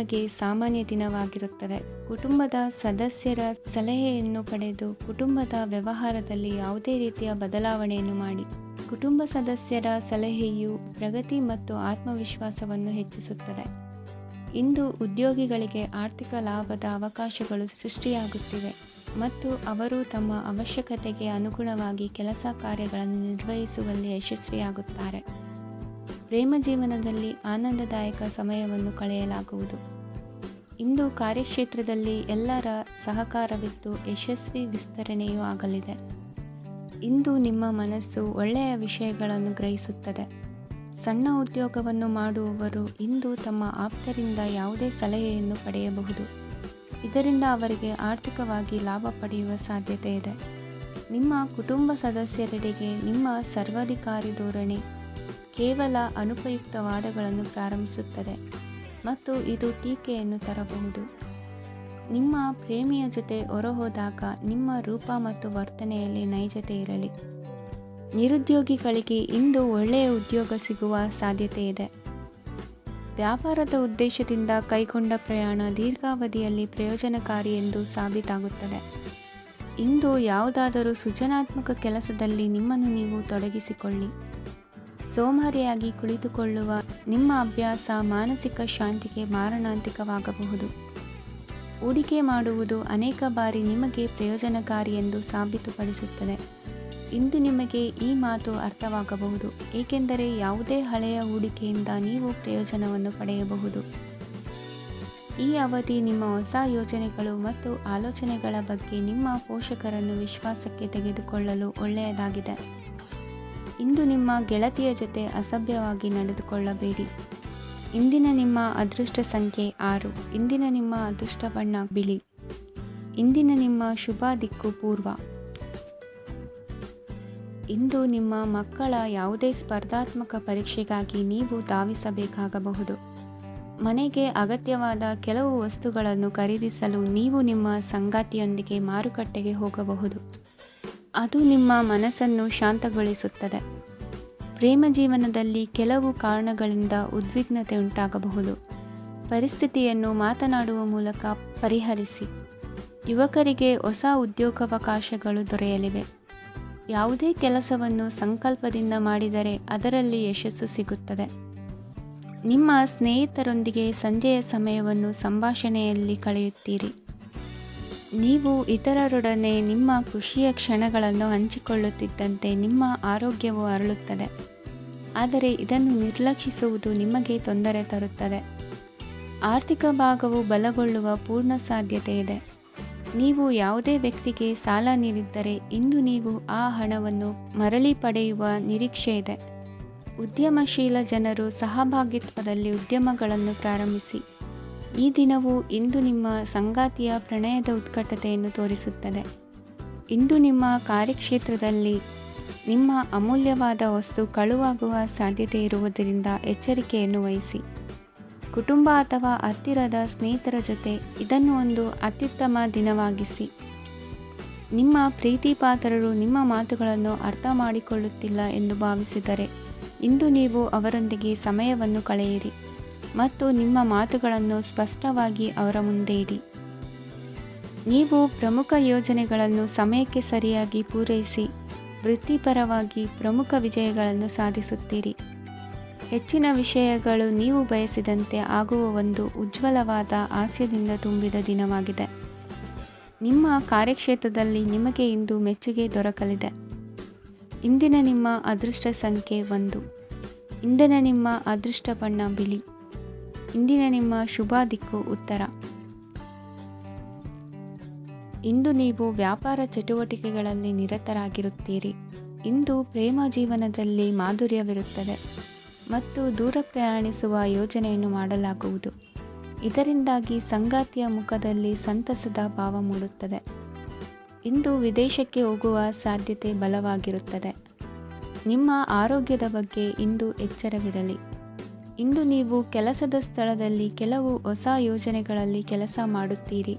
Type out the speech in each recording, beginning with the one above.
ನಿಮಗೆ ಸಾಮಾನ್ಯ ದಿನವಾಗಿರುತ್ತದೆ. ಕುಟುಂಬದ ಸದಸ್ಯರ ಸಲಹೆಯನ್ನು ಪಡೆದು ಕುಟುಂಬದ ವ್ಯವಹಾರದಲ್ಲಿ ಯಾವುದೇ ರೀತಿಯ ಬದಲಾವಣೆಯನ್ನು ಮಾಡಿ. ಕುಟುಂಬ ಸದಸ್ಯರ ಸಲಹೆಯು ಪ್ರಗತಿ ಮತ್ತು ಆತ್ಮವಿಶ್ವಾಸವನ್ನು ಹೆಚ್ಚಿಸುತ್ತದೆ. ಇಂದು ಉದ್ಯೋಗಿಗಳಿಗೆ ಆರ್ಥಿಕ ಲಾಭದ ಅವಕಾಶಗಳು ಸೃಷ್ಟಿಯಾಗುತ್ತಿವೆ ಮತ್ತು ಅವರು ತಮ್ಮ ಅವಶ್ಯಕತೆಗೆ ಅನುಗುಣವಾಗಿ ಕೆಲಸ ಕಾರ್ಯಗಳನ್ನು ನಿರ್ವಹಿಸುವಲ್ಲಿ ಯಶಸ್ವಿಯಾಗುತ್ತಾರೆ. ಪ್ರೇಮ ಜೀವನದಲ್ಲಿ ಆನಂದದಾಯಕ ಸಮಯವನ್ನು ಕಳೆಯಲಾಗುವುದು. ಇಂದು ಕಾರ್ಯಕ್ಷೇತ್ರದಲ್ಲಿ ಎಲ್ಲರ ಸಹಕಾರವಿದ್ದು ಯಶಸ್ವಿ ವಿಸ್ತರಣೆಯೂ ಆಗಲಿದೆ. ಇಂದು ನಿಮ್ಮ ಮನಸ್ಸು ಒಳ್ಳೆಯ ವಿಷಯಗಳನ್ನು ಗ್ರಹಿಸುತ್ತದೆ. ಸಣ್ಣ ಉದ್ಯೋಗವನ್ನು ಮಾಡುವವರು ಇಂದು ತಮ್ಮ ಆಪ್ತರಿಂದ ಯಾವುದೇ ಸಲಹೆಯನ್ನು ಪಡೆಯಬಹುದು. ಇದರಿಂದ ಅವರಿಗೆ ಆರ್ಥಿಕವಾಗಿ ಲಾಭ ಪಡೆಯುವ ಸಾಧ್ಯತೆ ಇದೆ. ನಿಮ್ಮ ಕುಟುಂಬ ಸದಸ್ಯರೆಡೆಗೆ ನಿಮ್ಮ ಸರ್ವಾಧಿಕಾರಿ ಧೋರಣೆ ಕೇವಲ ಅನುಪಯುಕ್ತ ವಾದಗಳನ್ನು ಪ್ರಾರಂಭಿಸುತ್ತದೆ ಮತ್ತು ಇದು ಟೀಕೆಯನ್ನು ತರಬಹುದು. ನಿಮ್ಮ ಪ್ರೇಮಿಯ ಜೊತೆ ಹೊರಹೋದಾಗ ನಿಮ್ಮ ರೂಪ ಮತ್ತು ವರ್ತನೆಯಲ್ಲಿ ನೈಜತೆ ಇರಲಿ. ನಿರುದ್ಯೋಗಿಗಳಿಗೆ ಇಂದು ಒಳ್ಳೆಯ ಉದ್ಯೋಗ ಸಿಗುವ ಸಾಧ್ಯತೆ ಇದೆ. ವ್ಯಾಪಾರದ ಉದ್ದೇಶದಿಂದ ಕೈಗೊಂಡ ಪ್ರಯಾಣ ದೀರ್ಘಾವಧಿಯಲ್ಲಿ ಪ್ರಯೋಜನಕಾರಿ ಎಂದು ಸಾಬೀತಾಗುತ್ತದೆ. ಇಂದು ಯಾವುದಾದರೂ ಸೃಜನಾತ್ಮಕ ಕೆಲಸದಲ್ಲಿ ನಿಮ್ಮನ್ನು ನೀವು ತೊಡಗಿಸಿಕೊಳ್ಳಿ. ಸೋಮಾರಿಯಾಗಿ ಕುಳಿತುಕೊಳ್ಳುವ ನಿಮ್ಮ ಅಭ್ಯಾಸ ಮಾನಸಿಕ ಶಾಂತಿಗೆ ಮಾರಣಾಂತಿಕವಾಗಬಹುದು. ಹೂಡಿಕೆ ಮಾಡುವುದು ಅನೇಕ ಬಾರಿ ನಿಮಗೆ ಪ್ರಯೋಜನಕಾರಿ ಎಂದು ಸಾಬೀತುಪಡಿಸುತ್ತದೆ. ಇಂದು ನಿಮಗೆ ಈ ಮಾತು ಅರ್ಥವಾಗಬಹುದು, ಏಕೆಂದರೆ ಯಾವುದೇ ಹಳೆಯ ಹೂಡಿಕೆಯಿಂದ ನೀವು ಪ್ರಯೋಜನವನ್ನು ಪಡೆಯಬಹುದು. ಈ ಅವಧಿ ನಿಮ್ಮ ಹೊಸ ಯೋಜನೆಗಳು ಮತ್ತು ಆಲೋಚನೆಗಳ ಬಗ್ಗೆ ನಿಮ್ಮ ಪೋಷಕರನ್ನು ವಿಶ್ವಾಸಕ್ಕೆ ತೆಗೆದುಕೊಳ್ಳಲು ಒಳ್ಳೆಯದಾಗಿದೆ. ಇಂದು ನಿಮ್ಮ ಗೆಳತಿಯ ಜೊತೆ ಅಸಭ್ಯವಾಗಿ ನಡೆದುಕೊಳ್ಳಬೇಡಿ. ಇಂದಿನ ನಿಮ್ಮ ಅದೃಷ್ಟ ಸಂಖ್ಯೆ 6. ಇಂದಿನ ನಿಮ್ಮ ಅದೃಷ್ಟ ಬಣ್ಣ ಬಿಳಿ. ಇಂದಿನ ನಿಮ್ಮ ಶುಭ ದಿಕ್ಕು ಪೂರ್ವ. ಇಂದು ನಿಮ್ಮ ಮಕ್ಕಳ ಯಾವುದೇ ಸ್ಪರ್ಧಾತ್ಮಕ ಪರೀಕ್ಷೆಗಾಗಿ ನೀವು ಧಾವಿಸಬೇಕಾಗಬಹುದು. ಮನೆಗೆ ಅಗತ್ಯವಾದ ಕೆಲವು ವಸ್ತುಗಳನ್ನು ಖರೀದಿಸಲು ನೀವು ನಿಮ್ಮ ಸಂಗಾತಿಯೊಂದಿಗೆ ಮಾರುಕಟ್ಟೆಗೆ ಹೋಗಬಹುದು. ಅದು ನಿಮ್ಮ ಮನಸ್ಸನ್ನು ಶಾಂತಗೊಳಿಸುತ್ತದೆ. ಪ್ರೇಮ ಜೀವನದಲ್ಲಿ ಕೆಲವು ಕಾರಣಗಳಿಂದ ಉದ್ವಿಗ್ನತೆ ಉಂಟಾಗಬಹುದು. ಪರಿಸ್ಥಿತಿಯನ್ನು ಮಾತನಾಡುವ ಮೂಲಕ ಪರಿಹರಿಸಿ. ಯುವಕರಿಗೆ ಹೊಸ ಉದ್ಯೋಗಾವಕಾಶಗಳು ದೊರೆಯಲಿವೆ. ಯಾವುದೇ ಕೆಲಸವನ್ನು ಸಂಕಲ್ಪದಿಂದ ಮಾಡಿದರೆ ಅದರಲ್ಲಿ ಯಶಸ್ಸು ಸಿಗುತ್ತದೆ. ನಿಮ್ಮ ಸ್ನೇಹಿತರೊಂದಿಗೆ ಸಂಜೆಯ ಸಮಯವನ್ನು ಸಂಭಾಷಣೆಯಲ್ಲಿ ಕಳೆಯುತ್ತೀರಿ. ನೀವು ಇತರರೊಡನೆ ನಿಮ್ಮ ಖುಷಿಯ ಕ್ಷಣಗಳನ್ನು ಹಂಚಿಕೊಳ್ಳುತ್ತಿದ್ದಂತೆ ನಿಮ್ಮ ಆರೋಗ್ಯವು ಅರಳುತ್ತದೆ. ಆದರೆ ಇದನ್ನು ನಿರ್ಲಕ್ಷಿಸುವುದು ನಿಮಗೆ ತೊಂದರೆ ತರುತ್ತದೆ. ಆರ್ಥಿಕ ಭಾಗವು ಬಲಗೊಳ್ಳುವ ಪೂರ್ಣ ಸಾಧ್ಯತೆ ಇದೆ. ನೀವು ಯಾವುದೇ ವ್ಯಕ್ತಿಗೆ ಸಾಲ ನೀಡಿದ್ದರೆ ಇಂದು ನೀವು ಆ ಹಣವನ್ನು ಮರಳಿ ಪಡೆಯುವ ನಿರೀಕ್ಷೆ ಇದೆ. ಉದ್ಯಮಶೀಲ ಜನರು ಸಹಭಾಗಿತ್ವದಲ್ಲಿ ಉದ್ಯಮಗಳನ್ನು ಪ್ರಾರಂಭಿಸಿ. ಈ ದಿನವು ಇಂದು ನಿಮ್ಮ ಸಂಗಾತಿಯ ಪ್ರಣಯದ ಉತ್ಕಟತೆಯನ್ನು ತೋರಿಸುತ್ತದೆ. ಇಂದು ನಿಮ್ಮ ಕಾರ್ಯಕ್ಷೇತ್ರದಲ್ಲಿ ನಿಮ್ಮ ಅಮೂಲ್ಯವಾದ ವಸ್ತು ಕಳುವಾಗುವ ಸಾಧ್ಯತೆ ಇರುವುದರಿಂದ ಎಚ್ಚರಿಕೆಯನ್ನು ವಹಿಸಿ. ಕುಟುಂಬ ಅಥವಾ ಹತ್ತಿರದ ಸ್ನೇಹಿತರ ಜೊತೆ ಇದನ್ನು ಒಂದು ಅತ್ಯುತ್ತಮ ದಿನವಾಗಿಸಿ. ನಿಮ್ಮ ಪ್ರೀತಿಪಾತ್ರರು ನಿಮ್ಮ ಮಾತುಗಳನ್ನು ಅರ್ಥ ಮಾಡಿಕೊಳ್ಳುತ್ತಿಲ್ಲ ಎಂದು ಭಾವಿಸಿದರೆ ಇಂದು ನೀವು ಅವರೊಂದಿಗೆ ಸಮಯವನ್ನು ಕಳೆಯಿರಿ ಮತ್ತು ನಿಮ್ಮ ಮಾತುಗಳನ್ನು ಸ್ಪಷ್ಟವಾಗಿ ಅವರ ಮುಂದೆ ಇಡಿ. ನೀವು ಪ್ರಮುಖ ಯೋಜನೆಗಳನ್ನು ಸಮಯಕ್ಕೆ ಸರಿಯಾಗಿ ಪೂರೈಸಿ ವೃತ್ತಿಪರವಾಗಿ ಪ್ರಮುಖ ವಿಜಯಗಳನ್ನು ಸಾಧಿಸುತ್ತೀರಿ. ಹೆಚ್ಚಿನ ವಿಷಯಗಳು ನೀವು ಬಯಸಿದಂತೆ ಆಗುವ ಒಂದು ಉಜ್ವಲವಾದ ಹಾಸ್ಯದಿಂದ ತುಂಬಿದ ದಿನವಾಗಿದೆ. ನಿಮ್ಮ ಕಾರ್ಯಕ್ಷೇತ್ರದಲ್ಲಿ ನಿಮಗೆ ಇಂದು ಮೆಚ್ಚುಗೆ ದೊರಕಲಿದೆ. ಇಂದಿನ ನಿಮ್ಮ ಅದೃಷ್ಟ ಸಂಖ್ಯೆ 1. ಇಂದಿನ ನಿಮ್ಮ ಅದೃಷ್ಟ ಬಣ್ಣ ಬಿಳಿ. ಇಂದಿನ ನಿಮ್ಮ ಶುಭ ದಿಕ್ಕು ಉತ್ತರ. ಇಂದು ನೀವು ವ್ಯಾಪಾರ ಚಟುವಟಿಕೆಗಳಲ್ಲಿ ನಿರತರಾಗಿರುತ್ತೀರಿ. ಇಂದು ಪ್ರೇಮ ಜೀವನದಲ್ಲಿ ಮಾಧುರ್ಯವಿರುತ್ತದೆ ಮತ್ತು ದೂರ ಪ್ರಯಾಣಿಸುವ ಯೋಜನೆಯನ್ನು ಮಾಡಲಾಗುವುದು. ಇದರಿಂದಾಗಿ ಸಂಗಾತಿಯ ಮುಖದಲ್ಲಿ ಸಂತಸದ ಭಾವ ಮೂಡುತ್ತದೆ. ಇಂದು ವಿದೇಶಕ್ಕೆ ಹೋಗುವ ಸಾಧ್ಯತೆ ಬಲವಾಗಿರುತ್ತದೆ. ನಿಮ್ಮ ಆರೋಗ್ಯದ ಬಗ್ಗೆ ಇಂದು ಎಚ್ಚರವಿರಲಿ. ಇಂದು ನೀವು ಕೆಲಸದ ಸ್ಥಳದಲ್ಲಿ ಕೆಲವು ಹೊಸ ಯೋಜನೆಗಳಲ್ಲಿ ಕೆಲಸ ಮಾಡುತ್ತೀರಿ.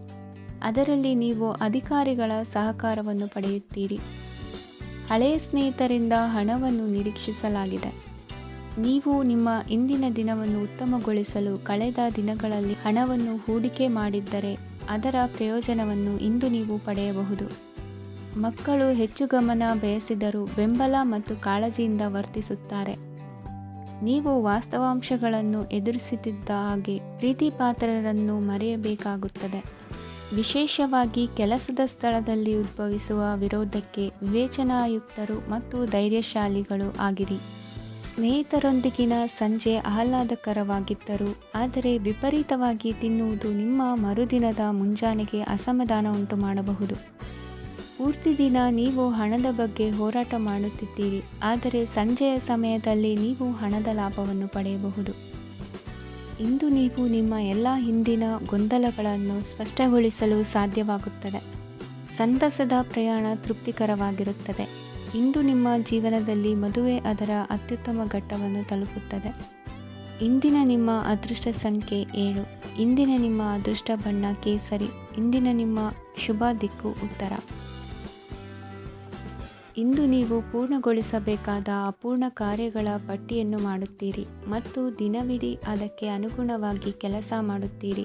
ಅದರಲ್ಲಿ ನೀವು ಅಧಿಕಾರಿಗಳ ಸಹಕಾರವನ್ನು ಪಡೆಯುತ್ತೀರಿ. ಹಳೆಯ ಸ್ನೇಹಿತರಿಂದ ಹಣವನ್ನು ನಿರೀಕ್ಷಿಸಲಾಗಿದೆ. ನೀವು ನಿಮ್ಮ ಇಂದಿನ ದಿನವನ್ನು ಉತ್ತಮಗೊಳಿಸಲು ಕಳೆದ ದಿನಗಳಲ್ಲಿ ಹಣವನ್ನು ಹೂಡಿಕೆ ಮಾಡಿದ್ದರೆ ಅದರ ಪ್ರಯೋಜನವನ್ನು ಇಂದು ನೀವು ಪಡೆಯಬಹುದು. ಮಕ್ಕಳು ಹೆಚ್ಚು ಗಮನ ಬಯಸಿದರೂ ಬೆಂಬಲ ಮತ್ತು ಕಾಳಜಿಯಿಂದ ವರ್ತಿಸುತ್ತಾರೆ. ನೀವು ವಾಸ್ತವಾಂಶಗಳನ್ನು ಎದುರಿಸುತ್ತಿದ್ದ ಹಾಗೆ ಪ್ರೀತಿಪಾತ್ರರನ್ನು ಮರೆಯಬೇಕಾಗುತ್ತದೆ. ವಿಶೇಷವಾಗಿ ಕೆಲಸದ ಸ್ಥಳದಲ್ಲಿ ಉದ್ಭವಿಸುವ ವಿರೋಧಕ್ಕೆ ವಿವೇಚನಾಯುಕ್ತರು ಮತ್ತು ಧೈರ್ಯಶಾಲಿಗಳು ಆಗಿರಿ. ಸ್ನೇಹಿತರೊಂದಿಗಿನ ಸಂಜೆ ಆಹ್ಲಾದಕರವಾಗಿದ್ದರೂ ಆದರೆ ವಿಪರೀತವಾಗಿ ತಿನ್ನುವುದು ನಿಮ್ಮ ಮರುದಿನದ ಮುಂಜಾನೆಗೆ ಅಸಮಾಧಾನ ಉಂಟು ಮಾಡಬಹುದು. ಪೂರ್ತಿ ದಿನ ನೀವು ಹಣದ ಬಗ್ಗೆ ಹೋರಾಟ ಮಾಡುತ್ತಿದ್ದೀರಿ, ಆದರೆ ಸಂಜೆಯ ಸಮಯದಲ್ಲಿ ನೀವು ಹಣದ ಲಾಭವನ್ನು ಪಡೆಯಬಹುದು. ಇಂದು ನೀವು ನಿಮ್ಮ ಎಲ್ಲ ಹಿಂದಿನ ಗೊಂದಲಗಳನ್ನು ಸ್ಪಷ್ಟಗೊಳಿಸಲು ಸಾಧ್ಯವಾಗುತ್ತದೆ. ಸಂತಸದ ಪ್ರಯಾಣ ತೃಪ್ತಿಕರವಾಗಿರುತ್ತದೆ. ಇಂದು ನಿಮ್ಮ ಜೀವನದಲ್ಲಿ ಮದುವೆ ಅದರ ಅತ್ಯುತ್ತಮ ಘಟ್ಟವನ್ನು ತಲುಪುತ್ತದೆ. ಇಂದಿನ ನಿಮ್ಮ ಅದೃಷ್ಟ ಸಂಖ್ಯೆ 7. ಇಂದಿನ ನಿಮ್ಮ ಅದೃಷ್ಟ ಬಣ್ಣ ಕೇಸರಿ. ಇಂದಿನ ನಿಮ್ಮ ಶುಭ ದಿಕ್ಕು ಉತ್ತರ. ಇಂದು ನೀವು ಪೂರ್ಣಗೊಳಿಸಬೇಕಾದ ಅಪೂರ್ಣ ಕಾರ್ಯಗಳ ಪಟ್ಟಿಯನ್ನು ಮಾಡುತ್ತೀರಿ ಮತ್ತು ದಿನವಿಡೀ ಅದಕ್ಕೆ ಅನುಗುಣವಾಗಿ ಕೆಲಸ ಮಾಡುತ್ತೀರಿ.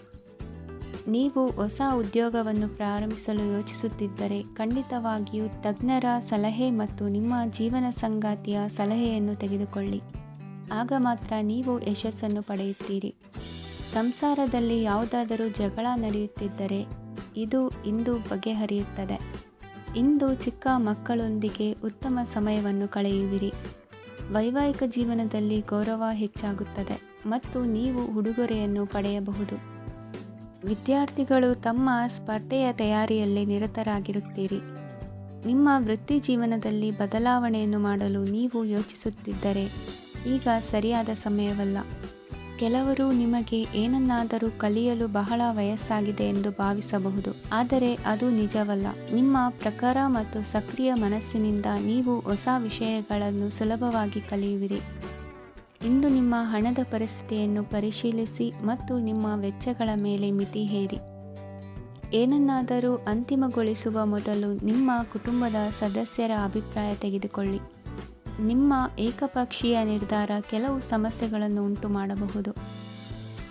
ನೀವು ಹೊಸ ಉದ್ಯೋಗವನ್ನು ಪ್ರಾರಂಭಿಸಲು ಯೋಚಿಸುತ್ತಿದ್ದರೆ ಖಂಡಿತವಾಗಿಯೂ ತಜ್ಞರ ಸಲಹೆ ಮತ್ತು ನಿಮ್ಮ ಜೀವನ ಸಂಗಾತಿಯ ಸಲಹೆಯನ್ನು ತೆಗೆದುಕೊಳ್ಳಿ. ಆಗ ಮಾತ್ರ ನೀವು ಯಶಸ್ಸನ್ನು ಪಡೆಯುತ್ತೀರಿ. ಸಂಸಾರದಲ್ಲಿ ಯಾವುದಾದರೂ ಜಗಳ ನಡೆಯುತ್ತಿದ್ದರೆ ಇದು ಇಂದು ಬಗೆಹರಿಯುತ್ತದೆ. ಇಂದು ಚಿಕ್ಕ ಮಕ್ಕಳೊಂದಿಗೆ ಉತ್ತಮ ಸಮಯವನ್ನು ಕಳೆಯುವಿರಿ. ವೈವಾಹಿಕ ಜೀವನದಲ್ಲಿ ಗೌರವ ಹೆಚ್ಚಾಗುತ್ತದೆ ಮತ್ತು ನೀವು ಉಡುಗೊರೆಯನ್ನು ಪಡೆಯಬಹುದು. ವಿದ್ಯಾರ್ಥಿಗಳು ತಮ್ಮ ಸ್ಪರ್ಧೆಯ ತಯಾರಿಯಲ್ಲಿ ನಿರತರಾಗಿರುತ್ತೀರಿ. ನಿಮ್ಮ ವೃತ್ತಿ ಜೀವನದಲ್ಲಿ ಬದಲಾವಣೆಯನ್ನು ಮಾಡಲು ನೀವು ಯೋಚಿಸುತ್ತಿದ್ದರೆ ಈಗ ಸರಿಯಾದ ಸಮಯವಲ್ಲ. ಕೆಲವರು ನಿಮಗೆ ಏನನ್ನಾದರೂ ಕಲಿಯಲು ಬಹಳ ವಯಸ್ಸಾಗಿದೆ ಎಂದು ಭಾವಿಸಬಹುದು, ಆದರೆ ಅದು ನಿಜವಲ್ಲ. ನಿಮ್ಮ ಪ್ರಖರ ಮತ್ತು ಸಕ್ರಿಯ ಮನಸ್ಸಿನಿಂದ ನೀವು ಹೊಸ ವಿಷಯಗಳನ್ನು ಸುಲಭವಾಗಿ ಕಲಿಯುವಿರಿ. ಇಂದು ನಿಮ್ಮ ಹಣದ ಪರಿಸ್ಥಿತಿಯನ್ನು ಪರಿಶೀಲಿಸಿ ಮತ್ತು ನಿಮ್ಮ ವೆಚ್ಚಗಳ ಮೇಲೆ ಮಿತಿ ಹೇರಿ. ಏನನ್ನಾದರೂ ಅಂತಿಮಗೊಳಿಸುವ ಮೊದಲು ನಿಮ್ಮ ಕುಟುಂಬದ ಸದಸ್ಯರ ಅಭಿಪ್ರಾಯ ತೆಗೆದುಕೊಳ್ಳಿ. ನಿಮ್ಮ ಏಕಪಕ್ಷೀಯ ನಿರ್ಧಾರ ಕೆಲವು ಸಮಸ್ಯೆಗಳನ್ನು ಉಂಟು ಮಾಡಬಹುದು.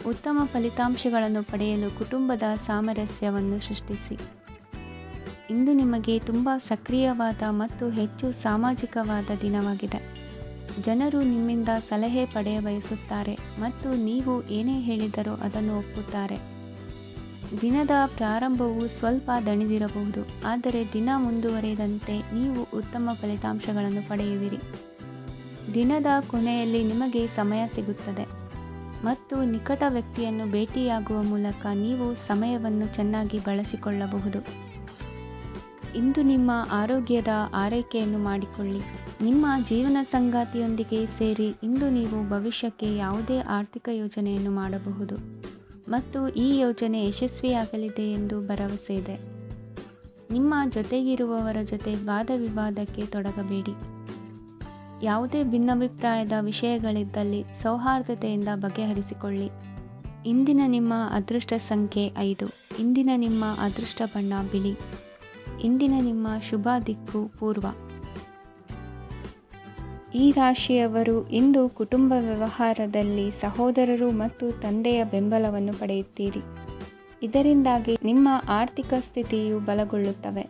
ಉತ್ತಮ ಫಲಿತಾಂಶಗಳನ್ನು ಪಡೆಯಲು ಕುಟುಂಬದ ಸಾಮರಸ್ಯವನ್ನು ಸೃಷ್ಟಿಸಿ. ಇಂದು ನಿಮಗೆ ತುಂಬ ಸಕ್ರಿಯವಾದ ಮತ್ತು ಹೆಚ್ಚು ಸಾಮಾಜಿಕವಾದ ದಿನವಾಗಿದೆ. ಜನರು ನಿಮ್ಮಿಂದ ಸಲಹೆ ಪಡೆಯ ಬಯಸುತ್ತಾರೆ ಮತ್ತು ನೀವು ಏನೇ ಹೇಳಿದರೂ ಅದನ್ನು ಒಪ್ಪುತ್ತಾರೆ. ದಿನದ ಪ್ರಾರಂಭವು ಸ್ವಲ್ಪ ದಣಿದಿರಬಹುದು, ಆದರೆ ದಿನ ಮುಂದುವರಿದಂತೆ ನೀವು ಉತ್ತಮ ಫಲಿತಾಂಶಗಳನ್ನು ಪಡೆಯುವಿರಿ. ದಿನದ ಕೊನೆಯಲ್ಲಿ ನಿಮಗೆ ಸಮಯ ಸಿಗುತ್ತದೆ ಮತ್ತು ನಿಕಟ ವ್ಯಕ್ತಿಯನ್ನು ಭೇಟಿಯಾಗುವ ಮೂಲಕ ನೀವು ಸಮಯವನ್ನು ಚೆನ್ನಾಗಿ ಬಳಸಿಕೊಳ್ಳಬಹುದು. ಇಂದು ನಿಮ್ಮ ಆರೋಗ್ಯದ ಆರೈಕೆಯನ್ನು ಮಾಡಿಕೊಳ್ಳಿ. ನಿಮ್ಮ ಜೀವನ ಸಂಗಾತಿಯೊಂದಿಗೆ ಸೇರಿ ಇಂದು ನೀವು ಭವಿಷ್ಯಕ್ಕೆ ಯಾವುದೇ ಆರ್ಥಿಕ ಯೋಜನೆಯನ್ನು ಮಾಡಬಹುದು ಮತ್ತು ಈ ಯೋಜನೆ ಯಶಸ್ವಿಯಾಗಲಿದೆ ಎಂದು ಭರವಸೆ ಇದೆ. ನಿಮ್ಮ ಜೊತೆಗಿರುವವರ ಜೊತೆ ವಾದ ವಿವಾದಕ್ಕೆ ತೊಡಗಬೇಡಿ. ಯಾವುದೇ ಭಿನ್ನಾಭಿಪ್ರಾಯದ ವಿಷಯಗಳಿದ್ದಲ್ಲಿ ಸೌಹಾರ್ದತೆಯಿಂದ ಬಗೆಹರಿಸಿಕೊಳ್ಳಿ. ಇಂದಿನ ನಿಮ್ಮ ಅದೃಷ್ಟ ಸಂಖ್ಯೆ 5. ಇಂದಿನ ನಿಮ್ಮ ಅದೃಷ್ಟ ಬಣ್ಣ ಬಿಳಿ. ಇಂದಿನ ನಿಮ್ಮ ಶುಭ ದಿಕ್ಕು ಪೂರ್ವ. ಈ ರಾಶಿಯವರು ಇಂದು ಕುಟುಂಬ ವ್ಯವಹಾರದಲ್ಲಿ ಸಹೋದರರು ಮತ್ತು ತಂದೆಯ ಬೆಂಬಲವನ್ನು ಪಡೆಯುತ್ತೀರಿ. ಇದರಿಂದಾಗಿ ನಿಮ್ಮ ಆರ್ಥಿಕ ಸ್ಥಿತಿಯು ಬಲಗೊಳ್ಳುತ್ತವೆ.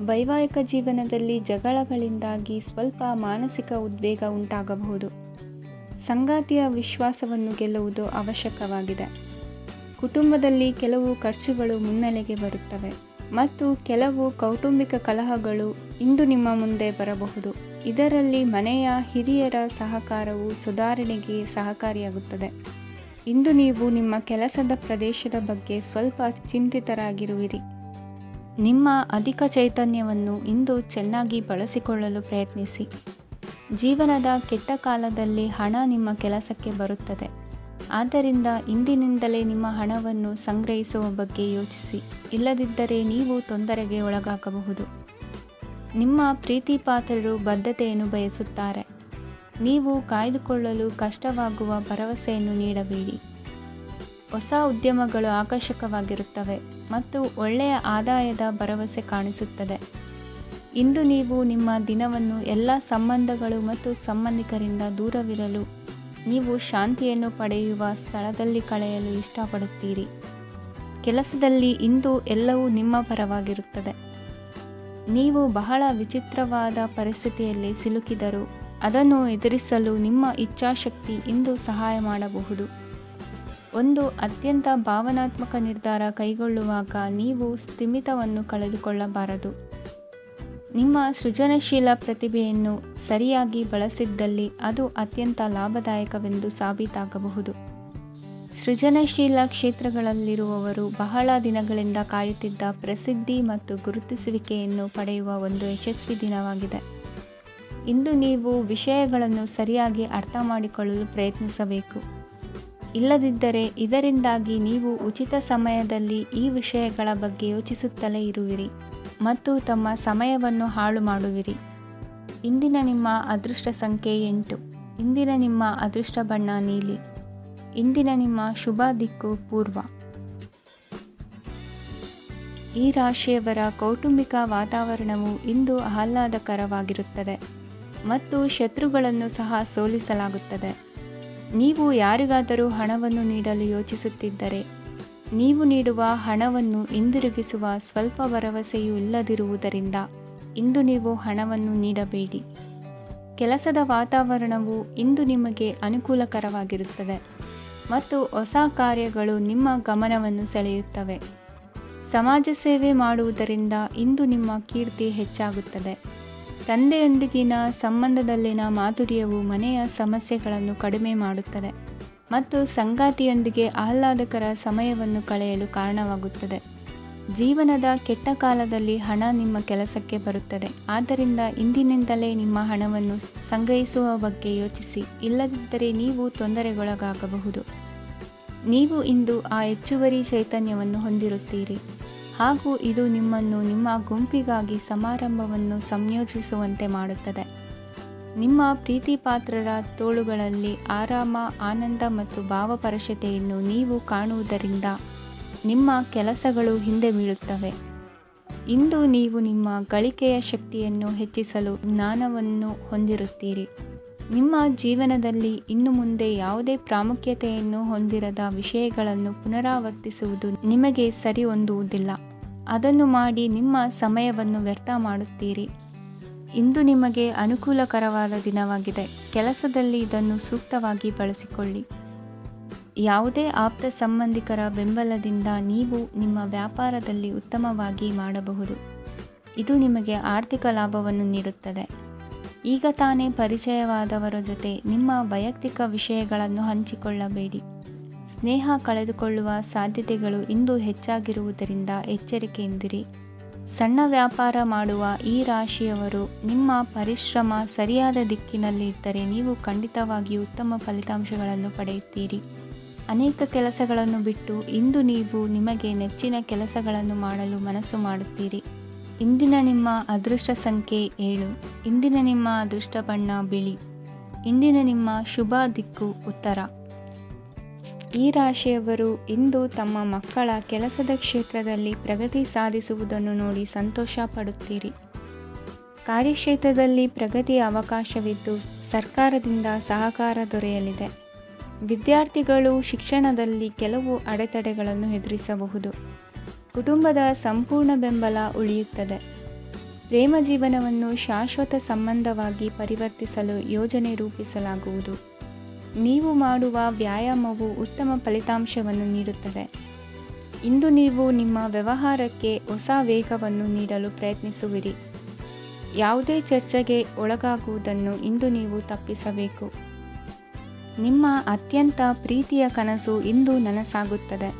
ವೈವಾಹಿಕ ಜೀವನದಲ್ಲಿ ಜಗಳಗಳಿಂದಾಗಿ ಸ್ವಲ್ಪ ಮಾನಸಿಕ ಉದ್ವೇಗ ಉಂಟಾಗಬಹುದು. ಸಂಗಾತಿಯ ವಿಶ್ವಾಸವನ್ನು ಗೆಲ್ಲುವುದು ಅವಶ್ಯಕವಾಗಿದೆ. ಕುಟುಂಬದಲ್ಲಿ ಕೆಲವು ಖರ್ಚುಗಳು ಮುನ್ನೆಲೆಗೆ ಬರುತ್ತವೆ ಮತ್ತು ಕೆಲವು ಕೌಟುಂಬಿಕ ಕಲಹಗಳು ಇಂದು ನಿಮ್ಮ ಮುಂದೆ ಬರಬಹುದು. ಇದರಲ್ಲಿ ಮನೆಯ ಹಿರಿಯರ ಸಹಕಾರವು ಸುಧಾರಣೆಗೆ ಸಹಕಾರಿಯಾಗುತ್ತದೆ. ಇಂದು ನೀವು ನಿಮ್ಮ ಕೆಲಸದ ಪ್ರದೇಶದ ಬಗ್ಗೆ ಸ್ವಲ್ಪ ಚಿಂತಿತರಾಗಿರುವಿರಿ. ನಿಮ್ಮ ಅಧಿಕ ಚೈತನ್ಯವನ್ನು ಇಂದು ಚೆನ್ನಾಗಿ ಬಳಸಿಕೊಳ್ಳಲು ಪ್ರಯತ್ನಿಸಿ. ಜೀವನದ ಕೆಟ್ಟ ಕಾಲದಲ್ಲಿ ಹಣ ನಿಮ್ಮ ಕೆಲಸಕ್ಕೆ ಬರುತ್ತದೆ. ಆದ್ದರಿಂದ ಇಂದಿನಿಂದಲೇ ನಿಮ್ಮ ಹಣವನ್ನು ಸಂಗ್ರಹಿಸುವ ಬಗ್ಗೆ ಯೋಚಿಸಿ. ಇಲ್ಲದಿದ್ದರೆ ನೀವು ತೊಂದರೆಗೆ ಒಳಗಾಗಬಹುದು. ನಿಮ್ಮ ಪ್ರೀತಿಪಾತ್ರರು ಬದ್ಧತೆಯನ್ನು ಬಯಸುತ್ತಾರೆ. ನೀವು ಕಾಯ್ದುಕೊಳ್ಳಲು ಕಷ್ಟವಾಗುವ ಭರವಸೆಯನ್ನು ನೀಡಬೇಡಿ. ಹೊಸ ಉದ್ಯಮಗಳು ಆಕರ್ಷಕವಾಗಿರುತ್ತವೆ ಮತ್ತು ಒಳ್ಳೆಯ ಆದಾಯದ ಭರವಸೆ ಕಾಣಿಸುತ್ತದೆ. ಇಂದು ನೀವು ನಿಮ್ಮ ದಿನವನ್ನು ಎಲ್ಲ ಸಂಬಂಧಗಳು ಮತ್ತು ಸಂಬಂಧಿಕರಿಂದ ದೂರವಿರಲು ನೀವು ಶಾಂತಿಯನ್ನು ಪಡೆಯುವ ಸ್ಥಳದಲ್ಲಿ ಕಳೆಯಲು ಇಷ್ಟಪಡುತ್ತೀರಿ. ಕೆಲಸದಲ್ಲಿ ಇಂದು ಎಲ್ಲವೂ ನಿಮ್ಮ ಪರವಾಗಿರುತ್ತದೆ. ನೀವು ಬಹಳ ವಿಚಿತ್ರವಾದ ಪರಿಸ್ಥಿತಿಯಲ್ಲಿ ಸಿಲುಕಿದರೂ ಅದನ್ನು ಎದುರಿಸಲು ನಿಮ್ಮ ಇಚ್ಛಾಶಕ್ತಿ ಇಂದು ಸಹಾಯ ಮಾಡಬಹುದು. ಒಂದು ಅತ್ಯಂತ ಭಾವನಾತ್ಮಕ ನಿರ್ಧಾರ ಕೈಗೊಳ್ಳುವಾಗ ನೀವು ಸ್ಥಿಮಿತವನ್ನು ಕಳೆದುಕೊಳ್ಳಬಾರದು. ನಿಮ್ಮ ಸೃಜನಶೀಲ ಪ್ರತಿಭೆಯನ್ನು ಸರಿಯಾಗಿ ಬಳಸಿದ್ದಲ್ಲಿ ಅದು ಅತ್ಯಂತ ಲಾಭದಾಯಕವೆಂದು ಸಾಬೀತಾಗಬಹುದು. ಸೃಜನಶೀಲ ಕ್ಷೇತ್ರಗಳಲ್ಲಿರುವವರು ಬಹಳ ದಿನಗಳಿಂದ ಕಾಯುತ್ತಿದ್ದ ಪ್ರಸಿದ್ಧಿ ಮತ್ತು ಗುರುತಿಸುವಿಕೆಯನ್ನು ಪಡೆಯುವ ಒಂದು ಯಶಸ್ವಿ ದಿನವಾಗಿದೆ. ಇಂದು ನೀವು ವಿಷಯಗಳನ್ನು ಸರಿಯಾಗಿ ಅರ್ಥ ಮಾಡಿಕೊಳ್ಳಲು ಪ್ರಯತ್ನಿಸಬೇಕು. ಇಲ್ಲದಿದ್ದರೆ ಇದರಿಂದಾಗಿ ನೀವು ಉಚಿತ ಸಮಯದಲ್ಲಿ ಈ ವಿಷಯಗಳ ಬಗ್ಗೆ ಯೋಚಿಸುತ್ತಲೇ ಇರುವಿರಿ ಮತ್ತು ತಮ್ಮ ಸಮಯವನ್ನು ಹಾಳು ಮಾಡುವಿರಿ. ಇಂದಿನ ನಿಮ್ಮ ಅದೃಷ್ಟ ಸಂಖ್ಯೆ 8. ಇಂದಿನ ನಿಮ್ಮ ಅದೃಷ್ಟ ಬಣ್ಣ ನೀಲಿ. ಇಂದಿನ ನಿಮ್ಮ ಶುಭ ದಿಕ್ಕು ಪೂರ್ವ. ಈ ರಾಶಿಯವರ ಕೌಟುಂಬಿಕ ವಾತಾವರಣವು ಇಂದು ಆಹ್ಲಾದಕರವಾಗಿರುತ್ತದೆ ಮತ್ತು ಶತ್ರುಗಳನ್ನು ಸಹ ಸೋಲಿಸಲಾಗುತ್ತದೆ. ನೀವು ಯಾರಿಗಾದರೂ ಹಣವನ್ನು ನೀಡಲು ಯೋಚಿಸುತ್ತಿದ್ದರೆ ನೀವು ನೀಡುವ ಹಣವನ್ನು ಹಿಂದಿರುಗಿಸುವ ಸ್ವಲ್ಪ ಭರವಸೆಯೂ ಇಲ್ಲದಿರುವುದರಿಂದ ಇಂದು ನೀವು ಹಣವನ್ನು ನೀಡಬೇಡಿ. ಕೆಲಸದ ವಾತಾವರಣವು ಇಂದು ನಿಮಗೆ ಅನುಕೂಲಕರವಾಗಿರುತ್ತದೆ ಮತ್ತು ಹೊಸ ಕಾರ್ಯಗಳು ನಿಮ್ಮ ಗಮನವನ್ನು ಸೆಳೆಯುತ್ತವೆ. ಸಮಾಜ ಸೇವೆ ಮಾಡುವುದರಿಂದ ಇಂದು ನಿಮ್ಮ ಕೀರ್ತಿ ಹೆಚ್ಚಾಗುತ್ತದೆ. ತಂದೆಯೊಂದಿಗಿನ ಸಂಬಂಧದಲ್ಲಿನ ಮಾಧುರ್ಯವು ಮನೆಯ ಸಮಸ್ಯೆಗಳನ್ನು ಕಡಿಮೆ ಮಾಡುತ್ತದೆ ಮತ್ತು ಸಂಗಾತಿಯೊಂದಿಗೆ ಆಹ್ಲಾದಕರ ಸಮಯವನ್ನು ಕಳೆಯಲು ಕಾರಣವಾಗುತ್ತದೆ. ಜೀವನದ ಕೆಟ್ಟ ಕಾಲದಲ್ಲಿ ಹಣ ನಿಮ್ಮ ಕೆಲಸಕ್ಕೆ ಬರುತ್ತದೆ. ಆದ್ದರಿಂದ ಇಂದಿನಿಂದಲೇ ನಿಮ್ಮ ಹಣವನ್ನು ಸಂಗ್ರಹಿಸುವ ಬಗ್ಗೆ ಯೋಚಿಸಿ, ಇಲ್ಲದಿದ್ದರೆ ನೀವು ತೊಂದರೆಗೊಳಗಾಗಬಹುದು. ನೀವು ಇಂದು ಆ ಹೆಚ್ಚುವರಿ ಚೈತನ್ಯವನ್ನು ಹೊಂದಿರುತ್ತೀರಿ ಹಾಗೂ ಇದು ನಿಮ್ಮನ್ನು ನಿಮ್ಮ ಗುಂಪಿಗಾಗಿ ಸಮಾರಂಭವನ್ನು ಸಂಯೋಜಿಸುವಂತೆ ಮಾಡುತ್ತದೆ. ನಿಮ್ಮ ಪ್ರೀತಿಪಾತ್ರರ ತೋಳುಗಳಲ್ಲಿ ಆರಾಮ, ಆನಂದ ಮತ್ತು ಭಾವಪರಶತೆಯನ್ನು ನೀವು ಕಾಣುವುದರಿಂದ ನಿಮ್ಮ ಕೆಲಸಗಳು ಹಿಂದೆ ಬೀಳುತ್ತವೆ. ಇಂದು ನೀವು ನಿಮ್ಮ ಗಳಿಕೆಯ ಶಕ್ತಿಯನ್ನು ಹೆಚ್ಚಿಸಲು ಜ್ಞಾನವನ್ನು ಹೊಂದಿರುತ್ತೀರಿ. ನಿಮ್ಮ ಜೀವನದಲ್ಲಿ ಇನ್ನು ಮುಂದೆ ಯಾವುದೇ ಪ್ರಾಮುಖ್ಯತೆಯನ್ನು ಹೊಂದಿರದ ವಿಷಯಗಳನ್ನು ಪುನರಾವರ್ತಿಸುವುದು ನಿಮಗೆ ಸರಿ ಹೊಂದುವುದಿಲ್ಲ. ಅದನ್ನು ಮಾಡಿ ನಿಮ್ಮ ಸಮಯವನ್ನು ವ್ಯರ್ಥ ಮಾಡುತ್ತೀರಿ. ಇಂದು ನಿಮಗೆ ಅನುಕೂಲಕರವಾದ ದಿನವಾಗಿದೆ. ಕೆಲಸದಲ್ಲಿ ಇದನ್ನು ಸೂಕ್ತವಾಗಿ ಬಳಸಿಕೊಳ್ಳಿ. ಯಾವುದೇ ಆಪ್ತ ಸಂಬಂಧಿಕರ ಬೆಂಬಲದಿಂದ ನೀವು ನಿಮ್ಮ ವ್ಯಾಪಾರದಲ್ಲಿ ಉತ್ತಮವಾಗಿ ಮಾಡಬಹುದು. ಇದು ನಿಮಗೆ ಆರ್ಥಿಕ ಲಾಭವನ್ನು ನೀಡುತ್ತದೆ. ಈಗ ತಾನೇ ಪರಿಚಯವಾದವರ ಜೊತೆ ನಿಮ್ಮ ವೈಯಕ್ತಿಕ ವಿಷಯಗಳನ್ನು ಹಂಚಿಕೊಳ್ಳಬೇಡಿ. ಸ್ನೇಹ ಕಳೆದುಕೊಳ್ಳುವ ಸಾಧ್ಯತೆಗಳು ಇಂದು ಹೆಚ್ಚಾಗಿರುವುದರಿಂದ ಎಚ್ಚರಿಕೆಯಿಂದಿರಿ. ಸಣ್ಣ ವ್ಯಾಪಾರ ಮಾಡುವ ಈ ರಾಶಿಯವರು ನಿಮ್ಮ ಪರಿಶ್ರಮ ಸರಿಯಾದ ದಿಕ್ಕಿನಲ್ಲಿ ಇದ್ದರೆ ನೀವು ಖಂಡಿತವಾಗಿಯೂ ಉತ್ತಮ ಫಲಿತಾಂಶಗಳನ್ನು ಪಡೆಯುತ್ತೀರಿ. ಅನೇಕ ಕೆಲಸಗಳನ್ನು ಬಿಟ್ಟು ಇಂದು ನೀವು ನಿಮಗೆ ನೆಚ್ಚಿನ ಕೆಲಸಗಳನ್ನು ಮಾಡಲು ಮನಸ್ಸು ಮಾಡುತ್ತೀರಿ. ಇಂದಿನ ನಿಮ್ಮ ಅದೃಷ್ಟ ಸಂಖ್ಯೆ 7. ಇಂದಿನ ನಿಮ್ಮ ಅದೃಷ್ಟ ಬಣ್ಣ ಬಿಳಿ. ಇಂದಿನ ನಿಮ್ಮ ಶುಭ ದಿಕ್ಕು ಉತ್ತರ. ಈ ರಾಶಿಯವರು ಇಂದು ತಮ್ಮ ಮಕ್ಕಳ ಕೆಲಸದ ಕ್ಷೇತ್ರದಲ್ಲಿ ಪ್ರಗತಿ ಸಾಧಿಸುವುದನ್ನು ನೋಡಿ ಸಂತೋಷ ಪಡುತ್ತೀರಿ. ಕಾರ್ಯಕ್ಷೇತ್ರದಲ್ಲಿ ಪ್ರಗತಿಯ ಅವಕಾಶವಿದ್ದು ಸರ್ಕಾರದಿಂದ ಸಹಕಾರ ದೊರೆಯಲಿದೆ. ವಿದ್ಯಾರ್ಥಿಗಳು ಶಿಕ್ಷಣದಲ್ಲಿ ಕೆಲವು ಅಡೆತಡೆಗಳನ್ನು ಎದುರಿಸಬಹುದು. ಕುಟುಂಬದ ಸಂಪೂರ್ಣ ಬೆಂಬಲ ಉಳಿಯುತ್ತದೆ. ಪ್ರೇಮ ಜೀವನವನ್ನು ಶಾಶ್ವತ ಸಂಬಂಧವಾಗಿ ಪರಿವರ್ತಿಸಲು ಯೋಜನೆ ರೂಪಿಸಲಾಗುವುದು. ನೀವು ಮಾಡುವ ವ್ಯಾಯಾಮವು ಉತ್ತಮ ಫಲಿತಾಂಶವನ್ನು ನೀಡುತ್ತದೆ. ಇಂದು ನೀವು ನಿಮ್ಮ ವ್ಯವಹಾರಕ್ಕೆ ಹೊಸ ವೇಗವನ್ನು ನೀಡಲು ಪ್ರಯತ್ನಿಸುವಿರಿ. ಯಾವುದೇ ಚರ್ಚೆಗೆ ಒಳಗಾಗುವುದನ್ನು ಇಂದು ನೀವು ತಪ್ಪಿಸಬೇಕು. ನಿಮ್ಮ ಅತ್ಯಂತ ಪ್ರೀತಿಯ ಕನಸು ಇಂದು ನನಸಾಗುತ್ತದೆ.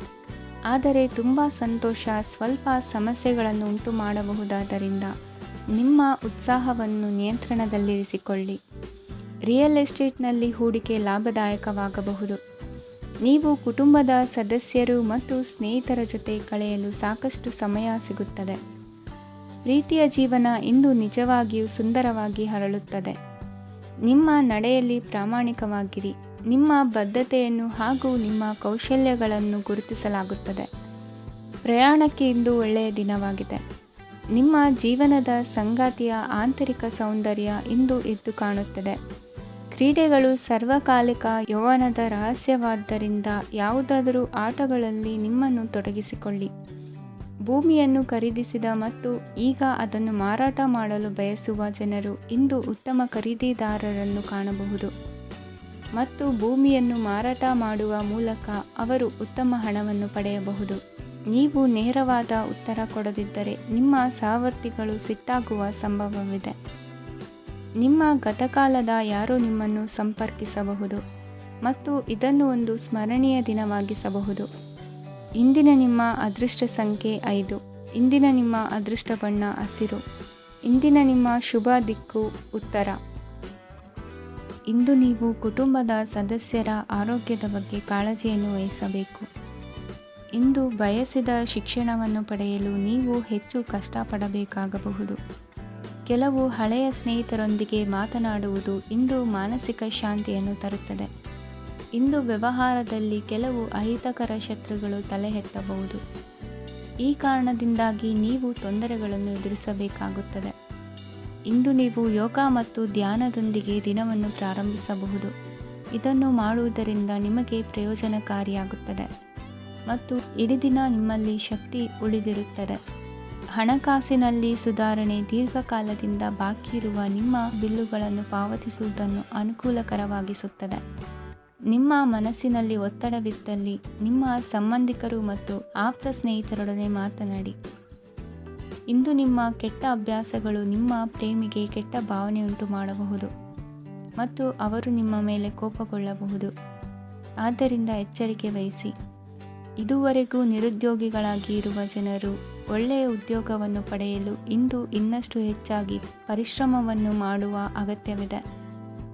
ಆದರೆ ತುಂಬ ಸಂತೋಷ ಸ್ವಲ್ಪ ಸಮಸ್ಯೆಗಳನ್ನು ಉಂಟು ಮಾಡಬಹುದಾದ್ದರಿಂದ ನಿಮ್ಮ ಉತ್ಸಾಹವನ್ನು ನಿಯಂತ್ರಣದಲ್ಲಿರಿಸಿಕೊಳ್ಳಿ. ರಿಯಲ್ ಎಸ್ಟೇಟ್ನಲ್ಲಿ ಹೂಡಿಕೆ ಲಾಭದಾಯಕವಾಗಬಹುದು. ನೀವು ಕುಟುಂಬದ ಸದಸ್ಯರು ಮತ್ತು ಸ್ನೇಹಿತರ ಜೊತೆ ಕಳೆಯಲು ಸಾಕಷ್ಟು ಸಮಯ ಸಿಗುತ್ತದೆ. ಪ್ರೀತಿಯ ಜೀವನ ಇಂದು ನಿಜವಾಗಿಯೂ ಸುಂದರವಾಗಿ ಹರಳುತ್ತದೆ. ನಿಮ್ಮ ನಡೆಯಲ್ಲಿ ಪ್ರಾಮಾಣಿಕವಾಗಿರಿ. ನಿಮ್ಮ ಬದ್ಧತೆಯನ್ನು ಹಾಗೂ ನಿಮ್ಮ ಕೌಶಲ್ಯಗಳನ್ನು ಗುರುತಿಸಲಾಗುತ್ತದೆ. ಪ್ರಯಾಣಕ್ಕೆ ಇಂದು ಒಳ್ಳೆಯ ದಿನವಾಗಿದೆ. ನಿಮ್ಮ ಜೀವನದ ಸಂಗಾತಿಯ ಆಂತರಿಕ ಸೌಂದರ್ಯ ಇಂದು ಎದ್ದು ಕಾಣುತ್ತದೆ. ಕ್ರೀಡೆಗಳು ಸರ್ವಕಾಲಿಕ ಯೌವನದ ರಹಸ್ಯವಾದ್ದರಿಂದ ಯಾವುದಾದರೂ ಆಟಗಳಲ್ಲಿ ನಿಮ್ಮನ್ನು ತೊಡಗಿಸಿಕೊಳ್ಳಿ. ಭೂಮಿಯನ್ನು ಖರೀದಿಸಿದ ಮತ್ತು ಈಗ ಅದನ್ನು ಮಾರಾಟ ಮಾಡಲು ಬಯಸುವ ಜನರು ಇಂದು ಉತ್ತಮ ಖರೀದಿದಾರರನ್ನು ಕಾಣಬಹುದು ಮತ್ತು ಭೂಮಿಯನ್ನು ಮಾರಾಟ ಮಾಡುವ ಮೂಲಕ ಅವರು ಉತ್ತಮ ಹಣವನ್ನು ಪಡೆಯಬಹುದು. ನೀವು ನೇರವಾದ ಉತ್ತರ ಕೊಡದಿದ್ದರೆ ನಿಮ್ಮ ಸಹವರ್ತಿಗಳು ಸಿಟ್ಟಾಗುವ ಸಂಭವವಿದೆ. ನಿಮ್ಮ ಗತಕಾಲದ ಯಾರೋ ನಿಮ್ಮನ್ನು ಸಂಪರ್ಕಿಸಬಹುದು ಮತ್ತು ಇದನ್ನು ಒಂದು ಸ್ಮರಣೀಯ ದಿನವಾಗಿಸಬಹುದು. ಇಂದಿನ ನಿಮ್ಮ ಅದೃಷ್ಟ ಸಂಖ್ಯೆ 5. ಇಂದಿನ ನಿಮ್ಮ ಅದೃಷ್ಟ ಬಣ್ಣ ಹಸಿರು. ಇಂದಿನ ನಿಮ್ಮ ಶುಭ ದಿಕ್ಕು ಉತ್ತರ. ಇಂದು ನೀವು ಕುಟುಂಬದ ಸದಸ್ಯರ ಆರೋಗ್ಯದ ಬಗ್ಗೆ ಕಾಳಜಿಯನ್ನು ವಹಿಸಬೇಕು. ಇಂದು ಬಯಸಿದ ಶಿಕ್ಷಣವನ್ನು ಪಡೆಯಲು ನೀವು ಹೆಚ್ಚು ಕಷ್ಟಪಡಬೇಕಾಗಬಹುದು. ಕೆಲವು ಹಳೆಯ ಸ್ನೇಹಿತರೊಂದಿಗೆ ಮಾತನಾಡುವುದು ಇಂದು ಮಾನಸಿಕ ಶಾಂತಿಯನ್ನು ತರುತ್ತದೆ. ಇಂದು ವ್ಯವಹಾರದಲ್ಲಿ ಕೆಲವು ಅಹಿತಕರ ಶತ್ರುಗಳು ತಲೆ ಎತ್ತಬಹುದು. ಈ ಕಾರಣದಿಂದಾಗಿ ನೀವು ತೊಂದರೆಗಳನ್ನು ಎದುರಿಸಬೇಕಾಗುತ್ತದೆ. ಇಂದು ನೀವು ಯೋಗ ಮತ್ತು ಧ್ಯಾನದೊಂದಿಗೆ ದಿನವನ್ನು ಪ್ರಾರಂಭಿಸಬಹುದು. ಇದನ್ನು ಮಾಡುವುದರಿಂದ ನಿಮಗೆ ಪ್ರಯೋಜನಕಾರಿಯಾಗುತ್ತದೆ ಮತ್ತು ಇಡೀ ದಿನ ನಿಮ್ಮಲ್ಲಿ ಶಕ್ತಿ ಉಳಿದಿರುತ್ತದೆ. ಹಣಕಾಸಿನಲ್ಲಿ ಸುಧಾರಣೆ. ದೀರ್ಘಕಾಲದಿಂದ ಬಾಕಿ ಇರುವ ನಿಮ್ಮ ಬಿಲ್ಲುಗಳನ್ನು ಪಾವತಿಸುವುದನ್ನು ಅನುಕೂಲಕರವಾಗಿಸುತ್ತದೆ. ನಿಮ್ಮ ಮನಸ್ಸಿನಲ್ಲಿ ಒತ್ತಡವಿದ್ದಲ್ಲಿ ನಿಮ್ಮ ಸಂಬಂಧಿಕರು ಮತ್ತು ಆಪ್ತ ಸ್ನೇಹಿತರೊಡನೆ ಮಾತನಾಡಿ. ಇಂದು ನಿಮ್ಮ ಕೆಟ್ಟ ಅಭ್ಯಾಸಗಳು ನಿಮ್ಮ ಪ್ರೇಮಿಗೆ ಕೆಟ್ಟ ಭಾವನೆಯುಂಟು ಮಾಡಬಹುದು ಮತ್ತು ಅವರು ನಿಮ್ಮ ಮೇಲೆ ಕೋಪಗೊಳ್ಳಬಹುದು. ಆದ್ದರಿಂದ ಎಚ್ಚರಿಕೆ ವಹಿಸಿ. ಇದುವರೆಗೂ ನಿರುದ್ಯೋಗಿಗಳಾಗಿ ಇರುವ ಜನರು ಒಳ್ಳೆಯ ಉದ್ಯೋಗವನ್ನು ಪಡೆಯಲು ಇಂದು ಇನ್ನಷ್ಟು ಹೆಚ್ಚಾಗಿ ಪರಿಶ್ರಮವನ್ನು ಮಾಡುವ ಅಗತ್ಯವಿದೆ.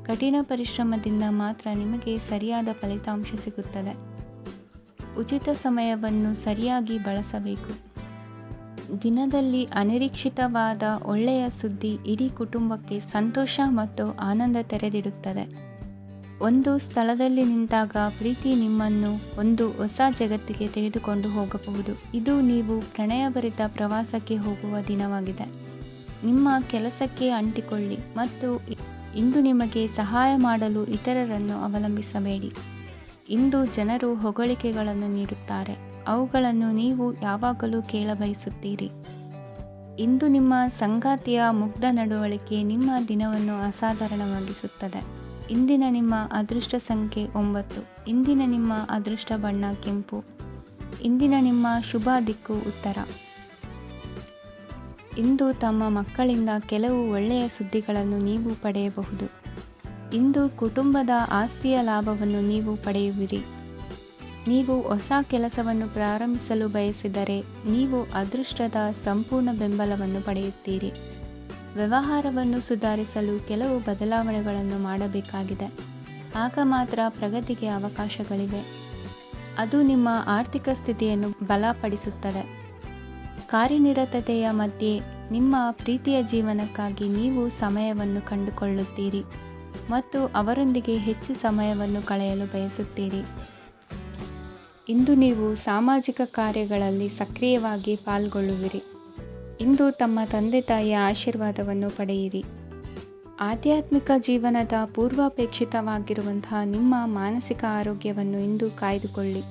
ಕಠಿಣ ಪರಿಶ್ರಮದಿಂದ ಮಾತ್ರ ನಿಮಗೆ ಸರಿಯಾದ ಫಲಿತಾಂಶ ಸಿಗುತ್ತದೆ. ಉಚಿತ ಸಮಯವನ್ನು ಸರಿಯಾಗಿ ಬಳಸಬೇಕು. ದಿನದಲ್ಲಿ ಅನಿರೀಕ್ಷಿತವಾದ ಒಳ್ಳೆಯ ಸುದ್ದಿ ಇಡೀ ಕುಟುಂಬಕ್ಕೆ ಸಂತೋಷ ಮತ್ತು ಆನಂದ ತೆರೆದಿಡುತ್ತದೆ. ಒಂದು ಸ್ಥಳದಲ್ಲಿ ನಿಂತಾಗ ಪ್ರೀತಿ ನಿಮ್ಮನ್ನು ಒಂದು ಹೊಸ ಜಗತ್ತಿಗೆ ತೆಗೆದುಕೊಂಡು ಹೋಗಬಹುದು. ಇದು ನೀವು ಪ್ರಣಯಭರಿತ ಪ್ರವಾಸಕ್ಕೆ ಹೋಗುವ ದಿನವಾಗಿದೆ. ನಿಮ್ಮ ಕೆಲಸಕ್ಕೆ ಅಂಟಿಕೊಳ್ಳಿ ಮತ್ತು ಇಂದು ನಿಮಗೆ ಸಹಾಯ ಮಾಡಲು ಇತರರನ್ನು ಅವಲಂಬಿಸಬೇಡಿ. ಇಂದು ಜನರು ಹೊಗಳಿಕೆಗಳನ್ನು ನೀಡುತ್ತಾರೆ. ಅವುಗಳನ್ನು ನೀವು ಯಾವಾಗಲೂ ಕೇಳಬಯಸುತ್ತೀರಿ. ಇಂದು ನಿಮ್ಮ ಸಂಗಾತಿಯ ಮುಗ್ಧ ನಡವಳಿಕೆ ನಿಮ್ಮ ದಿನವನ್ನು ಅಸಾಧಾರಣವಾಗಿಸುತ್ತದೆ. ಇಂದಿನ ನಿಮ್ಮ ಅದೃಷ್ಟ ಸಂಖ್ಯೆ 9. ಇಂದಿನ ನಿಮ್ಮ ಅದೃಷ್ಟ ಬಣ್ಣ ಕೆಂಪು. ಇಂದಿನ ನಿಮ್ಮ ಶುಭ ದಿಕ್ಕು ಉತ್ತರ. ಇಂದು ತಮ್ಮ ಮಕ್ಕಳಿಂದ ಕೆಲವು ಒಳ್ಳೆಯ ಸುದ್ದಿಗಳನ್ನು ನೀವು ಪಡೆಯಬಹುದು. ಇಂದು ಕುಟುಂಬದ ಆಸ್ತಿಯ ಲಾಭವನ್ನು ನೀವು ಪಡೆಯುವಿರಿ. ನೀವು ಹೊಸ ಕೆಲಸವನ್ನು ಪ್ರಾರಂಭಿಸಲು ಬಯಸಿದರೆ ನೀವು ಅದೃಷ್ಟದ ಸಂಪೂರ್ಣ ಬೆಂಬಲವನ್ನು ಪಡೆಯುತ್ತೀರಿ. ವ್ಯವಹಾರವನ್ನು ಸುಧಾರಿಸಲು ಕೆಲವು ಬದಲಾವಣೆಗಳನ್ನು ಮಾಡಬೇಕಾಗಿದೆ. ಆಗ ಮಾತ್ರ ಪ್ರಗತಿಗೆ ಅವಕಾಶಗಳಿವೆ. ಅದು ನಿಮ್ಮ ಆರ್ಥಿಕ ಸ್ಥಿತಿಯನ್ನು ಬಲಪಡಿಸುತ್ತದೆ. ಕಾರ್ಯನಿರತತೆಯ ಮಧ್ಯೆ ನಿಮ್ಮ ಪ್ರೀತಿಯ ಜೀವನಕ್ಕಾಗಿ ನೀವು ಸಮಯವನ್ನು ಕಂಡುಕೊಳ್ಳುತ್ತೀರಿ ಮತ್ತು ಅವರೊಂದಿಗೆ ಹೆಚ್ಚು ಸಮಯವನ್ನು ಕಳೆಯಲು ಬಯಸುತ್ತೀರಿ. ಇಂದು ನೀವು ಸಾಮಾಜಿಕ ಕಾರ್ಯಗಳಲ್ಲಿ ಸಕ್ರಿಯವಾಗಿ ಪಾಲ್ಗೊಳ್ಳುವಿರಿ. ಇಂದು ತಮ್ಮ ತಂದೆ ತಾಯಿಯ ಆಶೀರ್ವಾದವನ್ನು ಪಡೆಯಿರಿ. ಆಧ್ಯಾತ್ಮಿಕ ಜೀವನದ ಪೂರ್ವಾಪೇಕ್ಷಿತವಾಗಿರುವಂತಹ ನಿಮ್ಮ ಮಾನಸಿಕ ಆರೋಗ್ಯವನ್ನು ಇಂದು ಕಾಯ್ದುಕೊಳ್ಳಿ.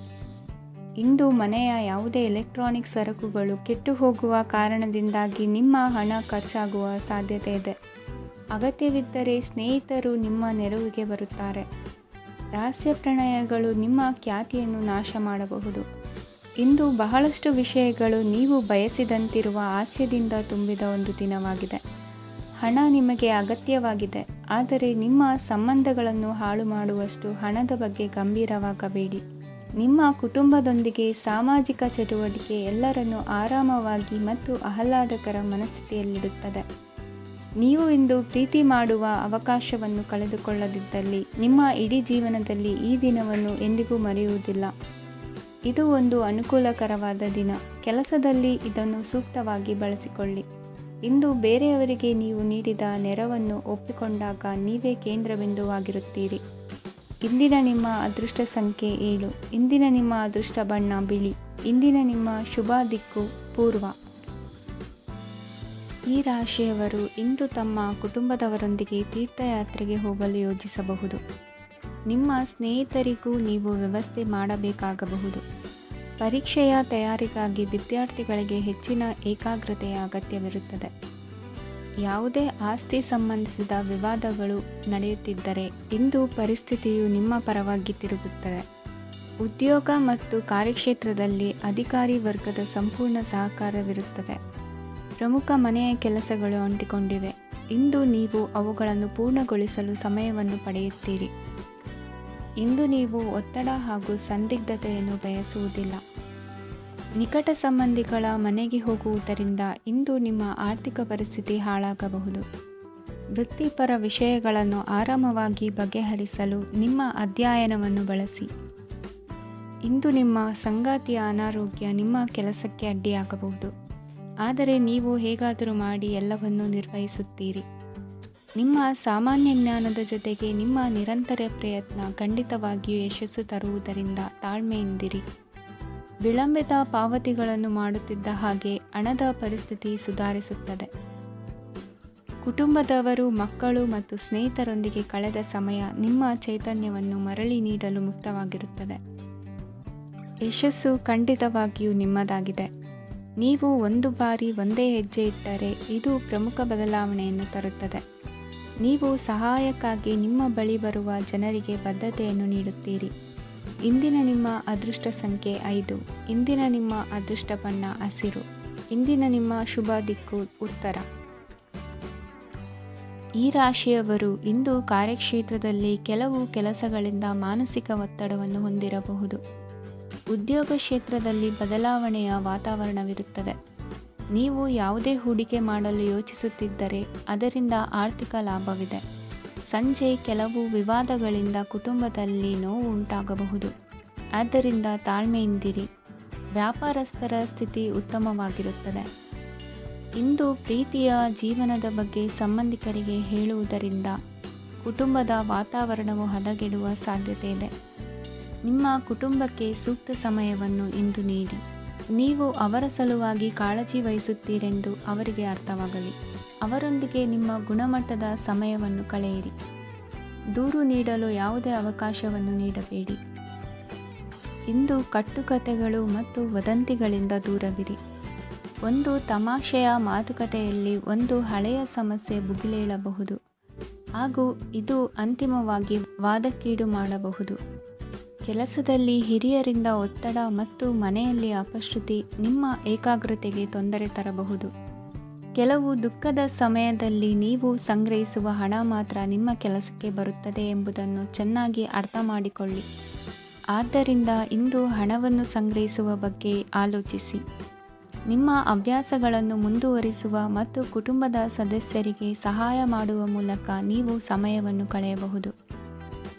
ಇಂದು ಮನೆಯ ಯಾವುದೇ ಎಲೆಕ್ಟ್ರಾನಿಕ್ ಸರಕುಗಳು ಕೆಟ್ಟು ಹೋಗುವ ಕಾರಣದಿಂದಾಗಿ ನಿಮ್ಮ ಹಣ ಖರ್ಚಾಗುವ ಸಾಧ್ಯತೆ ಇದೆ. ಅಗತ್ಯವಿದ್ದರೆ ಸ್ನೇಹಿತರು ನಿಮ್ಮ ನೆರವಿಗೆ ಬರುತ್ತಾರೆ. ರಹಸ್ಯ ಪ್ರಣಯಗಳು ನಿಮ್ಮ ಖ್ಯಾತಿಯನ್ನು ನಾಶ ಮಾಡಬಹುದು. ಇಂದು ಬಹಳಷ್ಟು ವಿಷಯಗಳು ನೀವು ಬಯಸಿದಂತಿರುವ ಹಾಸ್ಯದಿಂದ ತುಂಬಿದ ಒಂದು ದಿನವಾಗಿದೆ. ಹಣ ನಿಮಗೆ ಅಗತ್ಯವಾಗಿದೆ, ಆದರೆ ನಿಮ್ಮ ಸಂಬಂಧಗಳನ್ನು ಹಾಳು ಮಾಡುವಷ್ಟು ಹಣದ ಬಗ್ಗೆ ಗಂಭೀರವಾಗಬೇಡಿ. ನಿಮ್ಮ ಕುಟುಂಬದೊಂದಿಗೆ ಸಾಮಾಜಿಕ ಚಟುವಟಿಕೆ ಎಲ್ಲರನ್ನೂ ಆರಾಮವಾಗಿ ಮತ್ತು ಆಹ್ಲಾದಕರ ಮನಸ್ಥಿತಿಯಲ್ಲಿಡುತ್ತದೆ. ನೀವು ಇಂದು ಪ್ರೀತಿ ಮಾಡುವ ಅವಕಾಶವನ್ನು ಕಳೆದುಕೊಳ್ಳದಿದ್ದಲ್ಲಿ ನಿಮ್ಮ ಇಡೀ ಜೀವನದಲ್ಲಿ ಈ ದಿನವನ್ನು ಎಂದಿಗೂ ಮರೆಯುವುದಿಲ್ಲ. ಇದು ಒಂದು ಅನುಕೂಲಕರವಾದ ದಿನ. ಕೆಲಸದಲ್ಲಿ ಇದನ್ನು ಸೂಕ್ತವಾಗಿ ಬಳಸಿಕೊಳ್ಳಿ. ಇಂದು ಬೇರೆಯವರಿಗೆ ನೀವು ನೀಡಿದ ನೆರವನ್ನು ಒಪ್ಪಿಕೊಂಡಾಗ ನೀವೇ ಕೇಂದ್ರಬಿಂದುವಾಗಿರುತ್ತೀರಿ. ಇಂದಿನ ನಿಮ್ಮ ಅದೃಷ್ಟ ಸಂಖ್ಯೆ 7. ಇಂದಿನ ನಿಮ್ಮ ಅದೃಷ್ಟ ಬಣ್ಣ ಬಿಳಿ. ಇಂದಿನ ನಿಮ್ಮ ಶುಭ ದಿಕ್ಕು ಪೂರ್ವ. ಈ ರಾಶಿಯವರು ಇಂದು ತಮ್ಮ ಕುಟುಂಬದವರೊಂದಿಗೆ ತೀರ್ಥಯಾತ್ರೆಗೆ ಹೋಗಲು ಯೋಜಿಸಬಹುದು. ನಿಮ್ಮ ಸ್ನೇಹಿತರಿಗೂ ನೀವು ವ್ಯವಸ್ಥೆ ಮಾಡಬೇಕಾಗಬಹುದು. ಪರೀಕ್ಷೆಯ ತಯಾರಿಗಾಗಿ ವಿದ್ಯಾರ್ಥಿಗಳಿಗೆ ಹೆಚ್ಚಿನ ಏಕಾಗ್ರತೆಯ ಅಗತ್ಯವಿರುತ್ತದೆ. ಯಾವುದೇ ಆಸ್ತಿ ಸಂಬಂಧಿಸಿದ ವಿವಾದಗಳು ನಡೆಯುತ್ತಿದ್ದರೆ ಇಂದು ಪರಿಸ್ಥಿತಿಯು ನಿಮ್ಮ ಪರವಾಗಿ ತಿರುಗುತ್ತದೆ. ಉದ್ಯೋಗ ಮತ್ತು ಕಾರ್ಯಕ್ಷೇತ್ರದಲ್ಲಿ ಅಧಿಕಾರಿ ವರ್ಗದ ಸಂಪೂರ್ಣ ಸಹಕಾರವಿರುತ್ತದೆ. ಪ್ರಮುಖ ಮನೆಯ ಕೆಲಸಗಳು ಅಂಟಿಕೊಂಡಿವೆ. ಇಂದು ನೀವು ಅವುಗಳನ್ನು ಪೂರ್ಣಗೊಳಿಸಲು ಸಮಯವನ್ನು ಪಡೆಯುತ್ತೀರಿ. ಇಂದು ನೀವು ಒತ್ತಡ ಹಾಗೂ ಸಂದಿಗ್ಧತೆಯನ್ನು ಬಯಸುವುದಿಲ್ಲ. ನಿಕಟ ಸಂಬಂಧಿಗಳ ಮನೆಗೆ ಹೋಗುವುದರಿಂದ ಇಂದು ನಿಮ್ಮ ಆರ್ಥಿಕ ಪರಿಸ್ಥಿತಿ ಹಾಳಾಗಬಹುದು. ವೃತ್ತಿಪರ ವಿಷಯಗಳನ್ನು ಆರಾಮವಾಗಿ ಬಗೆಹರಿಸಲು ನಿಮ್ಮ ಅಧ್ಯಯನವನ್ನು ಬಳಸಿ. ಇಂದು ನಿಮ್ಮ ಸಂಗಾತಿಯ ಅನಾರೋಗ್ಯ ನಿಮ್ಮ ಕೆಲಸಕ್ಕೆ ಅಡ್ಡಿಯಾಗಬಹುದು, ಆದರೆ ನೀವು ಹೇಗಾದರೂ ಮಾಡಿ ಎಲ್ಲವನ್ನೂ ನಿರ್ವಹಿಸುತ್ತೀರಿ. ನಿಮ್ಮ ಸಾಮಾನ್ಯ ಜ್ಞಾನದ ಜೊತೆಗೆ ನಿಮ್ಮ ನಿರಂತರ ಪ್ರಯತ್ನ ಖಂಡಿತವಾಗಿಯೂ ಯಶಸ್ಸು ತರುವುದರಿಂದ ತಾಳ್ಮೆಯಿಂದಿರಿ. ವಿಳಂಬಿತ ಪಾವತಿಗಳನ್ನು ಮಾಡುತ್ತಿದ್ದ ಹಾಗೆ ಹಣದ ಪರಿಸ್ಥಿತಿ ಸುಧಾರಿಸುತ್ತದೆ. ಕುಟುಂಬದವರು, ಮಕ್ಕಳು ಮತ್ತು ಸ್ನೇಹಿತರೊಂದಿಗೆ ಕಳೆದ ಸಮಯ ನಿಮ್ಮ ಚೈತನ್ಯವನ್ನು ಮರಳಿ ನೀಡಲು ಮುಕ್ತವಾಗಿರುತ್ತದೆ. ಯಶಸ್ಸು ಖಂಡಿತವಾಗಿಯೂ ನಿಮ್ಮದಾಗಿದೆ. ನೀವು ಒಂದು ಬಾರಿ ಒಂದೇ ಹೆಜ್ಜೆ ಇಟ್ಟರೆ ಇದು ಪ್ರಮುಖ ಬದಲಾವಣೆಯನ್ನು ತರುತ್ತದೆ. ನೀವು ಸಹಾಯಕ್ಕಾಗಿ ನಿಮ್ಮ ಬಳಿ ಬರುವ ಜನರಿಗೆ ಬದ್ಧತೆಯನ್ನು ನೀಡುತ್ತೀರಿ. ಇಂದಿನ ನಿಮ್ಮ ಅದೃಷ್ಟ ಸಂಖ್ಯೆ 5. ಇಂದಿನ ನಿಮ್ಮ ಅದೃಷ್ಟ ಬಣ್ಣ ಹಸಿರು. ಇಂದಿನ ನಿಮ್ಮ ಶುಭ ದಿಕ್ಕು ಉತ್ತರ. ಈ ರಾಶಿಯವರು ಇಂದು ಕಾರ್ಯಕ್ಷೇತ್ರದಲ್ಲಿ ಕೆಲವು ಕೆಲಸಗಳಿಂದ ಮಾನಸಿಕ ಒತ್ತಡವನ್ನು ಹೊಂದಿರಬಹುದು. ಉದ್ಯೋಗ ಕ್ಷೇತ್ರದಲ್ಲಿ ಬದಲಾವಣೆಯ ವಾತಾವರಣವಿರುತ್ತದೆ. ನೀವು ಯಾವುದೇ ಹೂಡಿಕೆ ಮಾಡಲು ಯೋಚಿಸುತ್ತಿದ್ದರೆ ಅದರಿಂದ ಆರ್ಥಿಕ ಲಾಭವಿದೆ. ಸಂಜೆ ಕೆಲವು ವಿವಾದಗಳಿಂದ ಕುಟುಂಬದಲ್ಲಿ ನೋವು ಉಂಟಾಗಬಹುದು, ಆದ್ದರಿಂದ ತಾಳ್ಮೆಯಿಂದಿರಿ. ವ್ಯಾಪಾರಸ್ಥರ ಸ್ಥಿತಿ ಉತ್ತಮವಾಗಿರುತ್ತದೆ. ಇಂದು ಪ್ರೀತಿಯ ಜೀವನದ ಬಗ್ಗೆ ಸಂಬಂಧಿಕರಿಗೆ ಹೇಳುವುದರಿಂದ ಕುಟುಂಬದ ವಾತಾವರಣವು ಹದಗೆಡುವ ಸಾಧ್ಯತೆ ಇದೆ. ನಿಮ್ಮ ಕುಟುಂಬಕ್ಕೆ ಸೂಕ್ತ ಸಮಯವನ್ನು ಇಂದು ನೀಡಿ. ನೀವು ಅವರ ಸಲುವಾಗಿ ಕಾಳಜಿ ವಹಿಸುತ್ತೀರೆಂದು ಅವರಿಗೆ ಅರ್ಥವಾಗಲಿ. ಅವರೊಂದಿಗೆ ನಿಮ್ಮ ಗುಣಮಟ್ಟದ ಸಮಯವನ್ನು ಕಳೆಯಿರಿ. ದೂರು ನೀಡಲು ಯಾವುದೇ ಅವಕಾಶವನ್ನು ನೀಡಬೇಡಿ. ಇಂದು ಕಟ್ಟುಕತೆಗಳು ಮತ್ತು ವದಂತಿಗಳಿಂದ ದೂರವಿರಿ. ಒಂದು ತಮಾಷೆಯ ಮಾತುಕತೆಯಲ್ಲಿ ಒಂದು ಹಳೆಯ ಸಮಸ್ಯೆ ಭುಗಿಲೇಳಬಹುದು ಹಾಗೂ ಇದು ಅಂತಿಮವಾಗಿ ವಾದಕ್ಕೀಡು ಮಾಡಬಹುದು. ಕೆಲಸದಲ್ಲಿ ಹಿರಿಯರಿಂದ ಒತ್ತಡ ಮತ್ತು ಮನೆಯಲ್ಲಿ ಅಪಶ್ರುತಿ ನಿಮ್ಮ ಏಕಾಗ್ರತೆಗೆ ತೊಂದರೆ ತರಬಹುದು. ಕೆಲವು ದುಃಖದ ಸಮಯದಲ್ಲಿ ನೀವು ಸಂಗ್ರಹಿಸುವ ಹಣ ಮಾತ್ರ ನಿಮ್ಮ ಕೆಲಸಕ್ಕೆ ಬರುತ್ತದೆ ಎಂಬುದನ್ನು ಚೆನ್ನಾಗಿ ಅರ್ಥ ಮಾಡಿಕೊಳ್ಳಿ. ಆದ್ದರಿಂದ ಇಂದು ಹಣವನ್ನು ಸಂಗ್ರಹಿಸುವ ಬಗ್ಗೆ ಆಲೋಚಿಸಿ. ನಿಮ್ಮ ಹವ್ಯಾಸಗಳನ್ನು ಮುಂದುವರಿಸುವ ಮತ್ತು ಕುಟುಂಬದ ಸದಸ್ಯರಿಗೆ ಸಹಾಯ ಮಾಡುವ ಮೂಲಕ ನೀವು ಸಮಯವನ್ನು ಕಳೆಯಬಹುದು.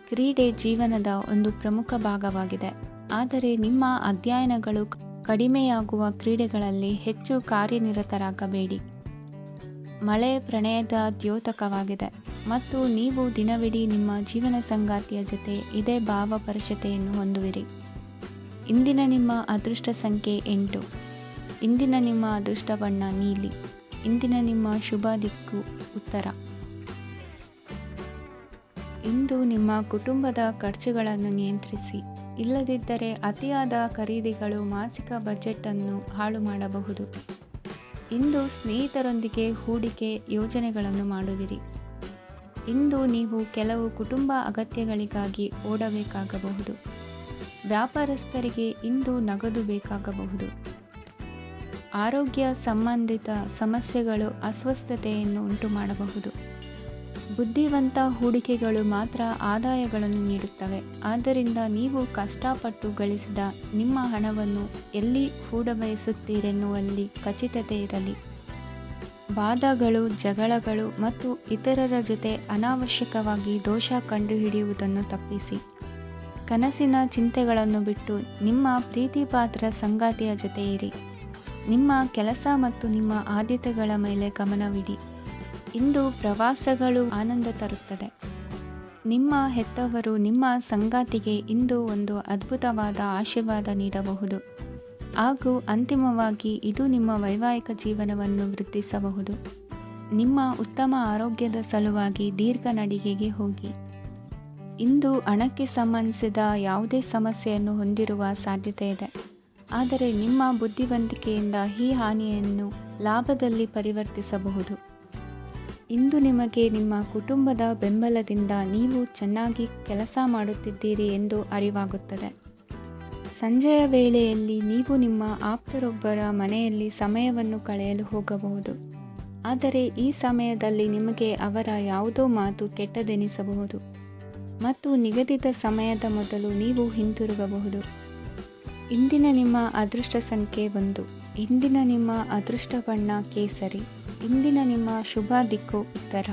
ಕ್ರೀಡೆ ಜೀವನದ ಒಂದು ಪ್ರಮುಖ ಭಾಗವಾಗಿದೆ, ಆದರೆ ನಿಮ್ಮ ಅಧ್ಯಯನಗಳು ಕಡಿಮೆಯಾಗುವ ಕ್ರೀಡೆಗಳಲ್ಲಿ ಹೆಚ್ಚು ಕಾರ್ಯನಿರತರಾಗಬೇಡಿ. ಮಳೆ ಪ್ರಣಯದ ದ್ಯೋತಕವಾಗಿದೆ ಮತ್ತು ನೀವು ದಿನವಿಡೀ ನಿಮ್ಮ ಜೀವನ ಸಂಗಾತಿಯ ಜೊತೆ ಇದೇ ಭಾವಪರಶತೆಯನ್ನು ಹೊಂದುವಿರಿ. ಇಂದಿನ ನಿಮ್ಮ ಅದೃಷ್ಟ ಸಂಖ್ಯೆ 8. ಇಂದಿನ ನಿಮ್ಮ ಅದೃಷ್ಟ ಬಣ್ಣ ನೀಲಿ. ಇಂದಿನ ನಿಮ್ಮ ಶುಭ ದಿಕ್ಕು ಉತ್ತರ. ಇಂದು ನಿಮ್ಮ ಕುಟುಂಬದ ಖರ್ಚುಗಳನ್ನು ನಿಯಂತ್ರಿಸಿ. ಇಲ್ಲದಿದ್ದರೆ ಅತಿಯಾದ ಖರೀದಿಗಳು ಮಾಸಿಕ ಬಜೆಟನ್ನು ಹಾಳು ಮಾಡಬಹುದು. ಇಂದು ಸ್ನೇಹಿತರೊಂದಿಗೆ ಹೂಡಿಕೆ ಯೋಜನೆಗಳನ್ನು ಮಾಡುವಿರಿ. ಇಂದು ನೀವು ಕೆಲವು ಕುಟುಂಬ ಅಗತ್ಯಗಳಿಗಾಗಿ ಓಡಬೇಕಾಗಬಹುದು. ವ್ಯಾಪಾರಸ್ಥರಿಗೆ ಇಂದು ನಗದು ಬೇಕಾಗಬಹುದು. ಆರೋಗ್ಯ ಸಂಬಂಧಿತ ಸಮಸ್ಯೆಗಳು ಅಸ್ವಸ್ಥತೆಯನ್ನು ಉಂಟುಮಾಡಬಹುದು. ಬುದ್ಧಿವಂತ ಹೂಡಿಕೆಗಳು ಮಾತ್ರ ಆದಾಯಗಳನ್ನು ನೀಡುತ್ತವೆ. ಆದ್ದರಿಂದ ನೀವು ಕಷ್ಟಪಟ್ಟು ಗಳಿಸಿದ ನಿಮ್ಮ ಹಣವನ್ನು ಎಲ್ಲಿ ಹೂಡಬಯಸುತ್ತೀರೆನ್ನುವಲ್ಲಿ ಖಚಿತತೆ ಇರಲಿ. ವಾದಗಳು, ಜಗಳಗಳು ಮತ್ತು ಇತರರ ಜೊತೆ ಅನಾವಶ್ಯಕವಾಗಿ ದೋಷ ಕಂಡುಹಿಡಿಯುವುದನ್ನು ತಪ್ಪಿಸಿ. ಕನಸಿನ ಚಿಂತೆಗಳನ್ನು ಬಿಟ್ಟು ನಿಮ್ಮ ಪ್ರೀತಿಪಾತ್ರ ಸಂಗಾತಿಯ ಜೊತೆ ಇರಿ. ನಿಮ್ಮ ಕೆಲಸ ಮತ್ತು ನಿಮ್ಮ ಆದ್ಯತೆಗಳ ಮೇಲೆ ಗಮನವಿಡಿ. ಇಂದು ಪ್ರವಾಸಗಳು ಆನಂದ ತರುತ್ತದೆ. ನಿಮ್ಮ ಹೆತ್ತವರು ನಿಮ್ಮ ಸಂಗಾತಿಗೆ ಇಂದು ಒಂದು ಅದ್ಭುತವಾದ ಆಶೀರ್ವಾದ ನೀಡಬಹುದು. ಹಾಗೂ ಅಂತಿಮವಾಗಿ ಇದು ನಿಮ್ಮ ವೈವಾಹಿಕ ಜೀವನವನ್ನು ವೃದ್ಧಿಸಬಹುದು. ನಿಮ್ಮ ಉತ್ತಮ ಆರೋಗ್ಯದ ಸಲುವಾಗಿ ದೀರ್ಘ ನಡಿಗೆಗೆ ಹೋಗಿ. ಇಂದು ಹಣಕ್ಕೆ ಸಂಬಂಧಿಸಿದ ಯಾವುದೇ ಸಮಸ್ಯೆಯನ್ನು ಹೊಂದಿರುವ ಸಾಧ್ಯತೆ ಇದೆ, ಆದರೆ ನಿಮ್ಮ ಬುದ್ಧಿವಂತಿಕೆಯಿಂದ ಈ ಹಾನಿಯನ್ನು ಲಾಭದಲ್ಲಿ ಪರಿವರ್ತಿಸಬಹುದು. ಇಂದು ನಿಮಗೆ ನಿಮ್ಮ ಕುಟುಂಬದ ಬೆಂಬಲದಿಂದ ನೀವು ಚೆನ್ನಾಗಿ ಕೆಲಸ ಮಾಡುತ್ತಿದ್ದೀರಿ ಎಂದು ಅರಿವಾಗುತ್ತದೆ. ಸಂಜೆಯ ವೇಳೆಯಲ್ಲಿ ನೀವು ನಿಮ್ಮ ಆಪ್ತರೊಬ್ಬರ ಮನೆಯಲ್ಲಿ ಸಮಯವನ್ನು ಕಳೆಯಲು ಹೋಗಬಹುದು, ಆದರೆ ಈ ಸಮಯದಲ್ಲಿ ನಿಮಗೆ ಅವರ ಯಾವುದೋ ಮಾತು ಕೆಟ್ಟದೆನಿಸಬಹುದು ಮತ್ತು ನಿಗದಿತ ಸಮಯದ ಮೊದಲು ನೀವು ಹಿಂತಿರುಗಬಹುದು. ಇಂದಿನ ನಿಮ್ಮ ಅದೃಷ್ಟ ಸಂಖ್ಯೆ 1. ಇಂದಿನ ನಿಮ್ಮ ಅದೃಷ್ಟ ಬಣ್ಣ ಕೇಸರಿ. ಇಂದಿನ ನಿಮ್ಮ ಶುಭ ದಿಕ್ಕು ಉತ್ತರ.